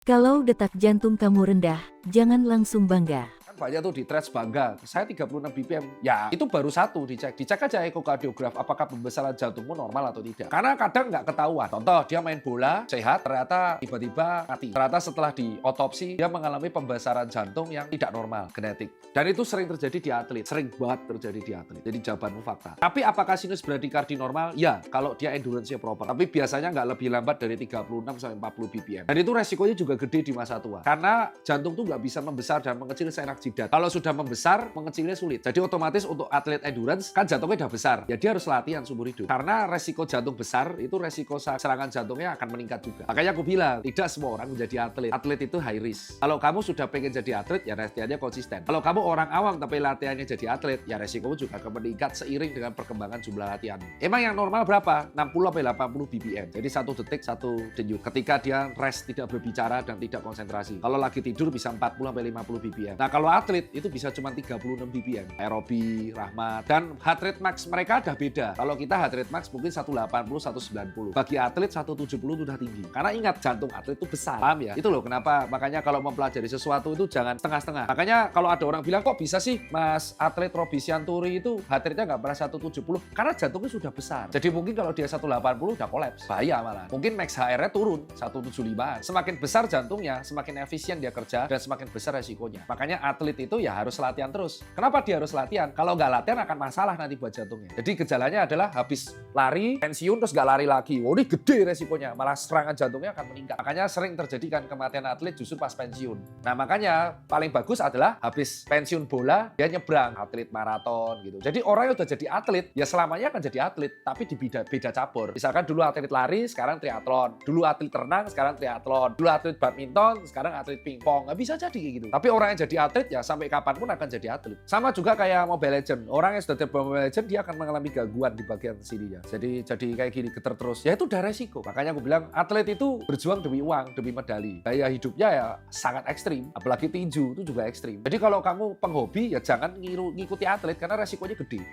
Kalau detak jantung kamu rendah, jangan langsung bangga. Kan banyak tuh di threads bangga, saya 36 BPM. Ya itu baru satu dicek. Dicek aja ekokardiograf apakah pembesaran jantungmu normal atau tidak. Karena kadang nggak ketahuan. Contoh dia main bola, sehat, ternyata tiba-tiba mati. Ternyata setelah diotopsi dia mengalami pembesaran jantung yang tidak normal, genetik. Dan itu sering terjadi di atlet, sering banget terjadi di atlet. Jadi jawabanmu fakta. Tapi apakah sinus bradikardi normal? Ya, kalau dia endurance-nya proper. Tapi biasanya nggak lebih lambat dari 36 sampai 40 BPM. Dan itu resikonya juga gede di masa tua. Karena jantung tuh nggak bisa membesar dan mengecil seenak jidat. Kalau sudah membesar, mengecilnya sulit. Jadi otomatis untuk atlet endurance, kan jantungnya udah besar. Ya dia harus latihan seumur hidup. Karena resiko jantung besar, itu resiko serangan jantungnya akan meningkat juga. Makanya aku bilang, tidak semua orang menjadi atlet. Atlet itu high risk. Kalau kamu sudah pengen jadi atlet, ya latihannya konsisten. Kalau kamu orang awam tapi latihannya jadi atlet, ya resikomu juga akan meningkat seiring dengan perkembangan jumlah latihan. Emang yang normal berapa? 60 sampai 80 BPM. Jadi 1 detik 1 denyut. Ketika dia rest, tidak berbicara dan tidak konsentrasi. Kalau lagi tidur bisa 40 sampai 50 BPM. Nah, kalau atlet itu bisa cuma 36 BPM. Aerobi, Rahmat, dan heart rate max mereka udah beda. Kalau kita heart rate max mungkin 180, 190. Bagi atlet 170 itu udah tinggi. Karena ingat jantung atlet itu besar. Paham ya? Itu loh kenapa makanya kalau mempelajari sesuatu itu jangan setengah-setengah. Makanya kalau ada orang bilang kok bisa sih Mas atlet Roby Sianturi itu heart rate-nya nggak pernah 170 karena jantungnya sudah besar. Jadi mungkin kalau dia 180 udah kolaps. Bahaya malah. Mungkin max HR-nya turun 175. Semakin besar jantungnya, semakin efisien dia kerja dan semakin besar resikonya. Makanya atlet itu ya harus latihan terus. Kenapa dia harus latihan? Kalau nggak latihan akan masalah nanti buat jantungnya. Jadi gejalanya adalah habis lari, pensiun terus nggak lari lagi. Wah ini gede resikonya. Malah serangan jantungnya akan meningkat. Makanya sering terjadi kan kematian atlet justru pas pensiun. Nah makanya paling bagus adalah habis pensiun bola dia nyebrang atlet maraton gitu. Jadi orang yang udah jadi atlet ya selamanya akan jadi atlet tapi di beda cabur. Misalkan dulu atlet lari, sekarang triathlon. Dulu atlet renang, sekarang triathlon. Dulu atlet badminton, sekarang atlet pingpong. Nggak bisa jadi kayak gitu. Tapi orang yang jadi atlet ya sampai kapanpun akan jadi atlet. Sama juga kayak Mobile Legends. Orang yang sudah terbawa Mobile Legends dia akan mengalami gangguan di bagian sininya. Jadi kayak gini getar terus. Ya itu udah resiko. Makanya aku bilang atlet itu berjuang demi uang, demi medali. Gaya hidupnya ya sangat ekstrim. Apalagi tinju itu juga ekstrim. Jadi kalau kamu penghobi ya jangan ngikuti atlet karena resikonya gede.